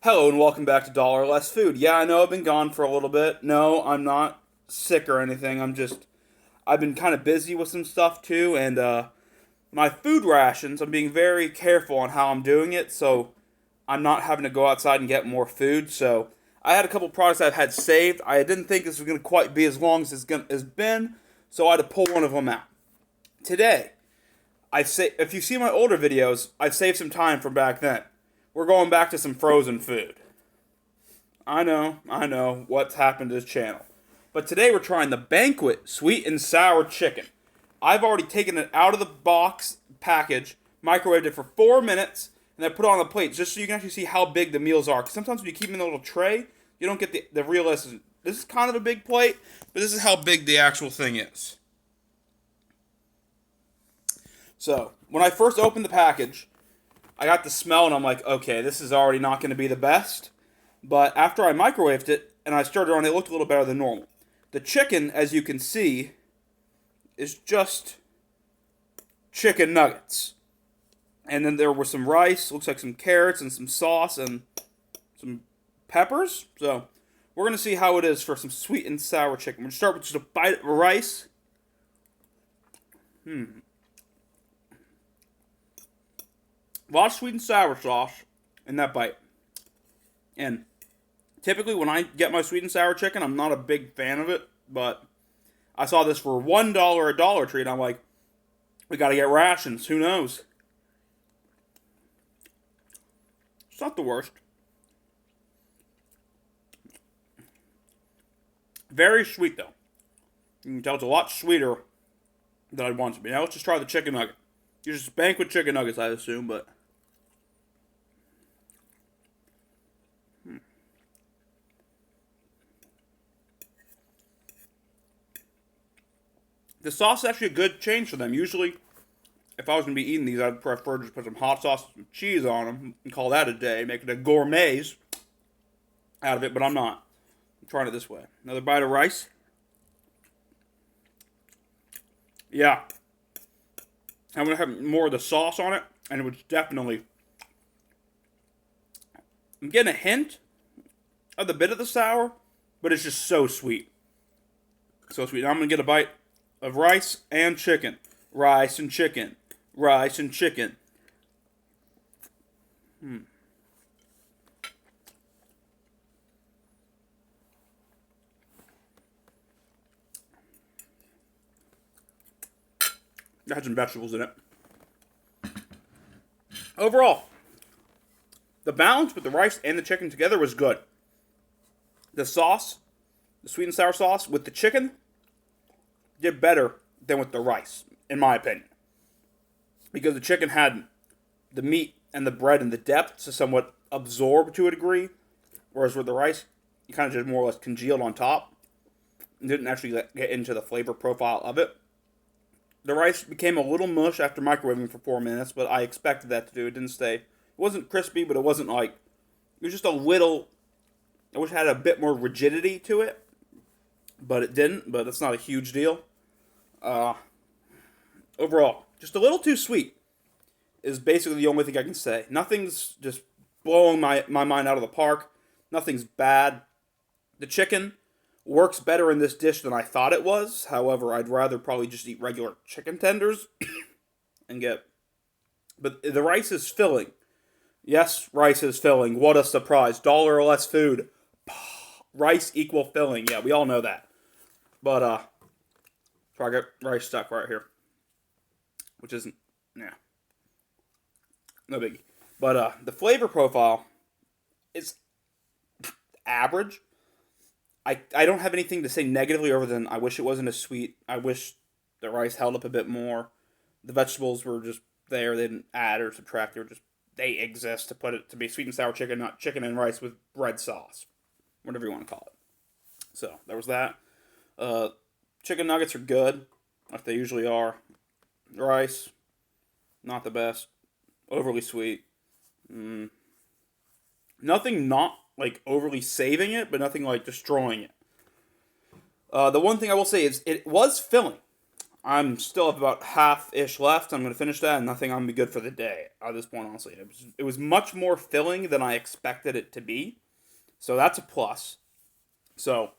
Hello and welcome back to Dollar Less Food. Yeah, I know I've been gone for a little bit. No, I'm not sick or anything. I've been kind of busy with some stuff too, and my food rations, I'm being very careful on how I'm doing it, so I'm not having to go outside and get more food. So I had a couple products I've had saved. I didn't think this was going to quite be as long as it's been, so I had to pull one of them out. Today, if you see my older videos, I've saved some time from back then. We're going back to some frozen food. I know what's happened to this channel. But today we're trying the Banquet sweet and sour chicken. I've already taken it out of the box package, microwaved it for 4 minutes, and then put it on the plate just so you can actually see how big the meals are. Because sometimes when you keep them in a little tray, you don't get the realistic. This is kind of a big plate, but this is how big the actual thing is. So, when I first opened the package, I got the smell and I'm like, okay, this is already not going to be the best. But after I microwaved it and I stirred it on, it looked a little better than normal. The chicken, as you can see, is just chicken nuggets. And then there was some rice, looks like some carrots and some sauce and some peppers. So we're going to see how it is for some sweet and sour chicken. We're going to start with just a bite of rice. A lot of sweet and sour sauce in that bite. And typically when I get my sweet and sour chicken, I'm not a big fan of it, but I saw this for $1 at Dollar Tree, and I'm like, we gotta get rations, who knows? It's not the worst. Very sweet though. You can tell it's a lot sweeter than I'd want it to be. Now let's just try the chicken nugget. These are just Banquet chicken nuggets, I assume, but the sauce is actually a good change for them. Usually, if I was going to be eating these, I'd prefer to just put some hot sauce and some cheese on them and call that a day. Make it a gourmets out of it, but I'm not. I'm trying it this way. Another bite of rice. Yeah. I'm going to have more of the sauce on it, and it was definitely... I'm getting a hint of the bit of the sour, but it's just so sweet. So sweet. Now I'm going to get a bite of rice and chicken. Rice and chicken. Rice and chicken. That had some vegetables in it. Overall, the balance with the rice and the chicken together was good. The sauce, the sweet and sour sauce with the chicken, did better than with the rice, in my opinion. Because the chicken had the meat and the bread and the depth to somewhat absorb to a degree, whereas with the rice, you kind of just more or less congealed on top. And didn't actually get into the flavor profile of it. The rice became a little mush after microwaving for 4 minutes, but I expected that to do. It didn't stay. It wasn't crispy, but it wasn't like... It was just a little... I wish it had a bit more rigidity to it, but it didn't. But it's not a huge deal. Overall, just a little too sweet is basically the only thing I can say. Nothing's just blowing my mind out of the park. Nothing's bad. The chicken works better in this dish than I thought it was. However, I'd rather probably just eat regular chicken tenders and get... But the rice is filling. Yes, rice is filling. What a surprise. Dollar or less food. Rice equal filling. Yeah, we all know that. But, so I got rice stuck right here. Which isn't, yeah. No biggie. But, the flavor profile is average. I don't have anything to say negatively other than I wish it wasn't as sweet. I wish the rice held up a bit more. The vegetables were just there. They didn't add or subtract. They exist to put it to be sweet and sour chicken, not chicken and rice with bread sauce. Whatever you want to call it. So, there was that. Chicken nuggets are good, like they usually are. Rice, not the best. Overly sweet. Nothing not like overly saving it, but nothing like destroying it. The one thing I will say is it was filling. I'm still have about half-ish left. I'm going to finish that, and I think I'm going to be good for the day at this point, honestly. It was much more filling than I expected it to be, so that's a plus. So,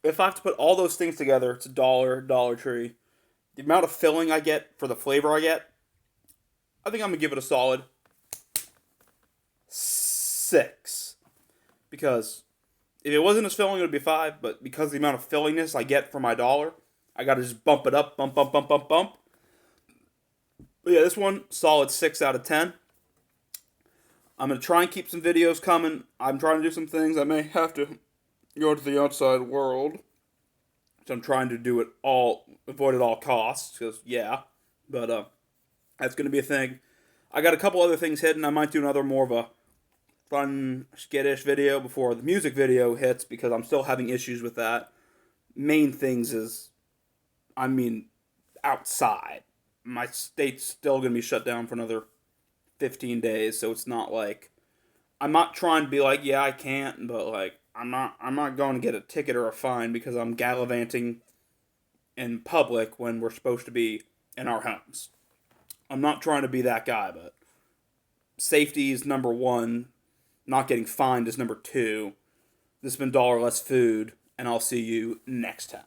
if I have to put all those things together, it's Dollar Tree. The amount of filling I get for the flavor I get, I think I'm going to give it a solid 6. Because if it wasn't as filling, it would be 5, but because of the amount of fillingness I get for my dollar, I gotta just bump it up, bump, bump, bump, bump, bump. But yeah, this one, solid 6 out of 10. I'm gonna try and keep some videos coming. I'm trying to do some things. I may have to go to the outside world. So I'm trying to do it all, avoid at all costs, because, yeah. But, that's gonna be a thing. I got a couple other things hidden. I might do another more of a fun, skittish video before the music video hits, because I'm still having issues with that. Main things is, outside. My state's still going to be shut down for another 15 days, so it's not like I'm not trying to be like, yeah, I can't, but like I'm not going to get a ticket or a fine because I'm gallivanting in public when we're supposed to be in our homes. I'm not trying to be that guy, but safety is number 1. Not getting fined is number 2. This has been Dollar Less Food, and I'll see you next time.